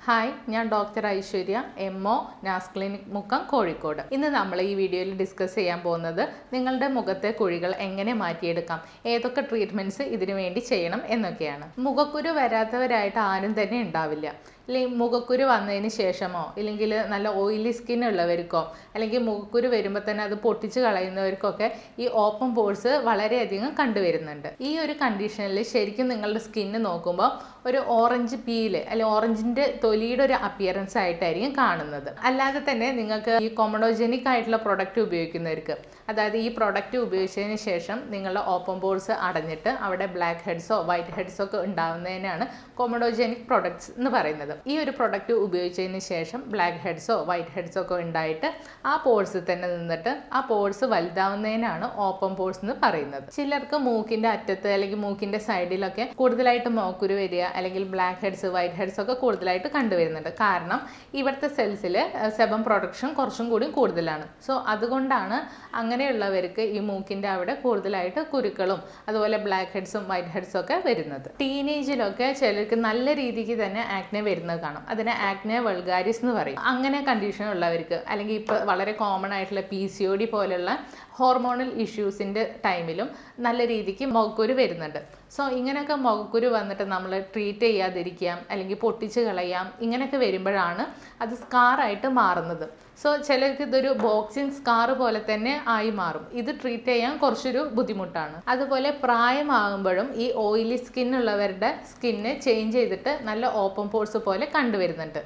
Hi, ഞാൻ doctor Aishwarya MO നാസ് clinic Mukkam Kozhikode. ഇന്ന് നമ്മൾ ഈ വീഡിയോയിൽ ഡിസ്കസ് ചെയ്യാൻ പോകുന്നത് നിങ്ങളുടെ മുഖത്തെ കുഴികൾ എങ്ങനെ മാറ്റിയെടുക്കാം, ഏതൊക്കെ ട്രീറ്റ്മെൻറ്റ്സ് ഇതിനു വേണ്ടി ചെയ്യണം എന്നൊക്കെയാണ്. മുഖക്കുരു വരാത്തവരായിട്ട് ആരും തന്നെ ഉണ്ടാവില്ല. അല്ലെങ്കിൽ മുഖക്കുരു വന്നതിന് ശേഷമോ ഇല്ലെങ്കിൽ നല്ല ഓയിലി സ്കിൻ ഉള്ളവർക്കോ അല്ലെങ്കിൽ മുഖക്കുരു വരുമ്പോൾ തന്നെ അത് പൊട്ടിച്ച് കളയുന്നവർക്കൊക്കെ ഈ ഓപ്പൺ പോർസ് വളരെയധികം കണ്ടുവരുന്നുണ്ട്. ഈ ഒരു കണ്ടീഷനിൽ ശരിക്കും നിങ്ങളുടെ സ്കിന്ന് നോക്കുമ്പോൾ ഒരു ഓറഞ്ച് പീല് അല്ലെങ്കിൽ ഓറഞ്ചിൻ്റെ തൊലിയുടെ ഒരു അപ്പിയറൻസ് ആയിട്ടായിരിക്കും കാണുന്നത്. അല്ലാതെ തന്നെ നിങ്ങൾക്ക് ഈ കൊമഡോജനിക് ആയിട്ടുള്ള പ്രൊഡക്റ്റ് ഉപയോഗിക്കുന്നവർക്ക്, അതായത് ഈ പ്രൊഡക്റ്റ് ഉപയോഗിച്ചതിന് ശേഷം നിങ്ങളുടെ ഓപ്പൺ പോർസ് അടഞ്ഞിട്ട് അവിടെ ബ്ലാക്ക് ഹെഡ്സോ വൈറ്റ് ഹെഡ്സോ ഒക്കെ ഉണ്ടാകുന്നതിനാണ് കൊമഡോജനിക് പ്രൊഡക്ട്സ് എന്ന് പറയുന്നത്. ഈ ഒരു പ്രൊഡക്റ്റ് ഉപയോഗിച്ചതിന് ശേഷം ബ്ലാക്ക് ഹെഡ്സോ വൈറ്റ് ഹെഡ്സോ ഒക്കെ ഉണ്ടായിട്ട് ആ പോർസ് തന്നെ നിന്നിട്ട് ആ പോർസ് വലുതാവുന്നതിനാണ് ഓപ്പൺ പോർസ് എന്ന് പറയുന്നത്. ചിലർക്ക് മൂക്കിന്റെ അറ്റത്ത് അല്ലെങ്കിൽ മൂക്കിന്റെ സൈഡിലൊക്കെ കൂടുതലായിട്ട് മോക്കുരു വരിക അല്ലെങ്കിൽ ബ്ലാക്ക് ഹെഡ്സ് വൈറ്റ് ഹെഡ്സ് ഒക്കെ കൂടുതലായിട്ട് കണ്ടുവരുന്നുണ്ട്. കാരണം ഇവിടുത്തെ സെൽസിൽ സെബം പ്രൊഡക്ഷൻ കുറച്ചും കൂടി കൂടുതലാണ്. സോ അതുകൊണ്ടാണ് അങ്ങനെയുള്ളവർക്ക് ഈ മൂക്കിന്റെ അവിടെ കൂടുതലായിട്ട് കുരുക്കളും അതുപോലെ ബ്ലാക്ക് ഹെഡ്സും വൈറ്റ് ഹെഡ്സും ഒക്കെ വരുന്നത്. ടീനേജിലൊക്കെ ചിലർക്ക് നല്ല രീതിക്ക് തന്നെ ആക്നെ വരുന്നത് കാണും. അതിനെ ആക്നെ വൾഗാരിസ് എന്ന് പറയും. അങ്ങനെ കണ്ടീഷൻ ഉള്ളവർക്ക് അല്ലെങ്കിൽ ഇപ്പോൾ വളരെ കോമൺ ആയിട്ടുള്ള PCOD പോലുള്ള ഹോർമോണൽ ഇഷ്യൂസിൻ്റെ ടൈമിലും നല്ല രീതിക്ക് മുഖക്കുരു വരുന്നുണ്ട്. സോ ഇങ്ങനെയൊക്കെ മുഖക്കുരു വന്നിട്ട് നമ്മൾ ട്രീറ്റ് ചെയ്യാതിരിക്കാം അല്ലെങ്കിൽ പൊട്ടിച്ച് കളയാം. ഇങ്ങനെയൊക്കെ വരുമ്പോഴാണ് അത് സ്കാറായിട്ട് മാറുന്നത്. സോ ചിലർക്ക് ഇതൊരു ബോക്സിങ് സ്കാർ പോലെ തന്നെ ആയി മാറും. ഇത് ട്രീറ്റ് ചെയ്യാൻ കുറച്ചൊരു ബുദ്ധിമുട്ടാണ്. അതുപോലെ പ്രായമാകുമ്പോഴും ഈ ഓയിലി സ്കിൻ ഉള്ളവരുടെ സ്കിന്ന് ചേഞ്ച് ചെയ്തിട്ട് നല്ല ഓപ്പൺ പോർസ് പോലെ കണ്ടുവരുന്നുണ്ട്.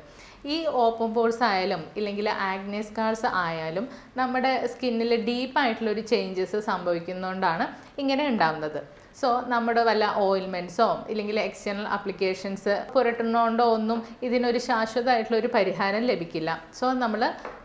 ഈ ഓപ്പൺ പോർസ് ആയാലും ഇല്ലെങ്കിൽ ആക്നെ സ്കാർസ് ആയാലും നമ്മുടെ സ്കിന്നിൽ ഡീപ്പായിട്ടുള്ളൊരു ചേഞ്ചസ് സംഭവിക്കുന്നതുകൊണ്ടാണ് ഇങ്ങനെ ഉണ്ടാവുന്നത്. സോ നമ്മുടെ വല്ല ഓയിൽമെൻറ്റ്സോ ഇല്ലെങ്കിൽ എക്സ്റ്റേണൽ അപ്ലിക്കേഷൻസ് പുരട്ടുന്നതുകൊണ്ടോ ഒന്നും ഇതിനൊരു ശാശ്വതമായിട്ടുള്ളൊരു പരിഹാരം ലഭിക്കില്ല. സോ നമ്മൾ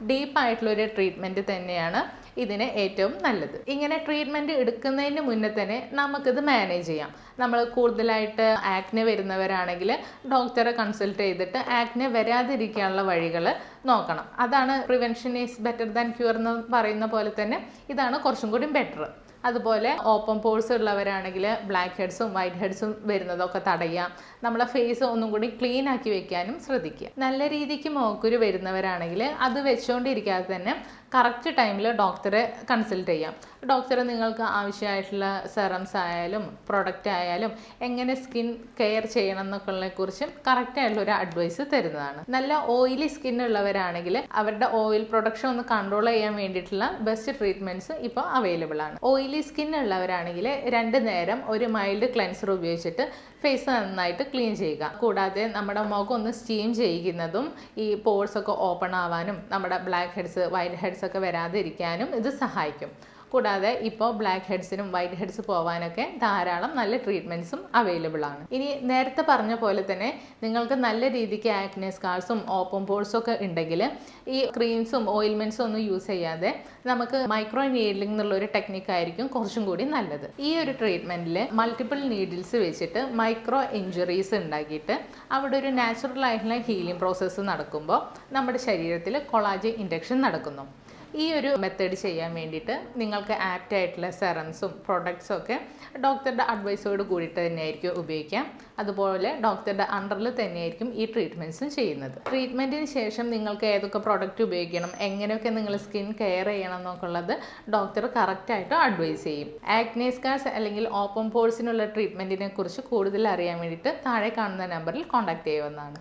ഡീപ്പായിട്ടുള്ളൊരു ട്രീറ്റ്മെൻറ്റ് തന്നെയാണ് ഇതിന് ഏറ്റവും നല്ലത്. ഇങ്ങനെ ട്രീറ്റ്മെൻറ്റ് എടുക്കുന്നതിന് മുന്നേ തന്നെ നമുക്കിത് മാനേജ് ചെയ്യാം. നമ്മൾ കൂടുതലായിട്ട് ആക്നെ വരുന്നവരാണെങ്കിൽ ഡോക്ടറെ കൺസൾട്ട് ചെയ്തിട്ട് ആക്നെ വരാതിരിക്കാനുള്ള വഴികൾ നോക്കണം. അതാണ് prevention is better than cure എന്ന് പറയുന്ന പോലെ തന്നെ ഇതാണ് കുറച്ചും കൂടി ബെറ്റർ. അതുപോലെ ഓപ്പൺ പോർസ് ഉള്ളവരാണെങ്കിൽ ബ്ലാക്ക് ഹെഡ്സും വൈറ്റ് ഹെഡ്സും വരുന്നതൊക്കെ തടയാം. നമ്മളെ ഫേസ് ഒന്നും കൂടി ക്ലീൻ ആക്കി വെക്കാനും ശ്രദ്ധിക്കുക. നല്ല രീതിക്ക് മുഖക്കുരു വരുന്നവരാണെങ്കിൽ അത് വെച്ചുകൊണ്ടിരിക്കാതെ തന്നെ കറക്റ്റ് ടൈമിൽ ഡോക്ടറെ കൺസൾട്ട് ചെയ്യാം. ഡോക്ടറെ നിങ്ങൾക്ക് ആവശ്യമായിട്ടുള്ള സെറംസ് ആയാലും പ്രൊഡക്റ്റ് ആയാലും എങ്ങനെ സ്കിൻ കെയർ ചെയ്യണം എന്നൊക്കെയുള്ളതിനെക്കുറിച്ചും കറക്റ്റായിട്ടുള്ളൊരു അഡ്വൈസ് തരുന്നതാണ്. നല്ല ഓയിലി സ്കിൻ ഉള്ളവരാണെങ്കിൽ അവരുടെ ഓയിൽ പ്രൊഡക്ഷൻ ഒന്ന് കൺട്രോൾ ചെയ്യാൻ വേണ്ടിയിട്ടുള്ള ബെസ്റ്റ് ട്രീറ്റ്മെൻറ്റ്സ് ഇപ്പോൾ അവൈലബിൾ ആണ്. ഓയിലി സ്കിൻ ഉള്ളവരാണെങ്കിൽ 2 നേരം ഒരു മൈൽഡ് ക്ലെൻസർ ഉപയോഗിച്ചിട്ട് ഫേസ് നന്നായിട്ട് ക്ലീൻ ചെയ്യുക. കൂടാതെ നമ്മുടെ മുഖം ഒന്ന് സ്റ്റീം ചെയ്യിക്കുന്നതും ഈ പോർസ് ഒക്കെ ഓപ്പൺ ആവാനും നമ്മുടെ ബ്ലാക്ക് ഹെഡ്സ് വൈറ്റ് ഹെഡ്സ് ഒക്കെ വരാതിരിക്കാനും ഇത് സഹായിക്കും. കൂടാതെ ഇപ്പോൾ ബ്ലാക്ക് ഹെഡ്സിനും വൈറ്റ് ഹെഡ്സ് പോകാനൊക്കെ ധാരാളം നല്ല ട്രീറ്റ്മെൻറ്റ്സും അവൈലബിൾ ആണ്. ഇനി നേരത്തെ പറഞ്ഞ പോലെ തന്നെ നിങ്ങൾക്ക് നല്ല രീതിക്ക് ആക്നെ സ്കാർസും ഓപ്പൺ പോർസും ഒക്കെ ഉണ്ടെങ്കിൽ ഈ ക്രീംസും ഓയിൽമെൻറ്റ്സും ഒന്നും യൂസ് ചെയ്യാതെ നമുക്ക് മൈക്രോ നീഡ്ലിംഗ് എന്നുള്ളൊരു ടെക്നിക്കായിരിക്കും കുറച്ചും കൂടി നല്ലത്. ഈ ഒരു ട്രീറ്റ്മെൻറ്റിൽ മൾട്ടിപ്പിൾ നീഡിൽസ് വെച്ചിട്ട് മൈക്രോ ഇഞ്ചുറീസ് ഉണ്ടാക്കിയിട്ട് അവിടെ ഒരു നാച്ചുറൽ ആയിട്ടുള്ള ഹീലിംഗ് പ്രോസസ്സ് നടക്കുമ്പോൾ നമ്മുടെ ശരീരത്തിൽ കൊളാജൻ ഇൻഡക്ഷൻ നടക്കുന്നു. ഈ ഒരു മെത്തേഡ് ചെയ്യാൻ വേണ്ടിയിട്ട് നിങ്ങൾക്ക് ആപ്റ്റ് ആയിട്ടുള്ള സെറംസും പ്രൊഡക്ട്സും ഒക്കെ ഡോക്ടറുടെ അഡ്വൈസോട് കൂടിയിട്ട് തന്നെയായിരിക്കും ഉപയോഗിക്കാം. അതുപോലെ ഡോക്ടറുടെ അണ്ടറിൽ തന്നെയായിരിക്കും ഈ ട്രീറ്റ്മെൻറ്റ്സും ചെയ്യുന്നത്. ട്രീറ്റ്മെൻറ്റിന് ശേഷം നിങ്ങൾക്ക് ഏതൊക്കെ പ്രൊഡക്റ്റ് ഉപയോഗിക്കണം, എങ്ങനെയൊക്കെ നിങ്ങൾ സ്കിൻ കെയർ ചെയ്യണം എന്നൊക്കെ ഉള്ളത് ഡോക്ടർ കറക്റ്റായിട്ട് അഡ്വൈസ് ചെയ്യും. ആക്നെ സ്കാർസ് അല്ലെങ്കിൽ ഓപ്പൺ പോർസിനുള്ള ട്രീറ്റ്മെൻറ്റിനെ കുറിച്ച് കൂടുതൽ അറിയാൻ വേണ്ടിയിട്ട് താഴെ കാണുന്ന നമ്പറിൽ കോൺടാക്ട് ചെയ്യാവുന്നതാണ്.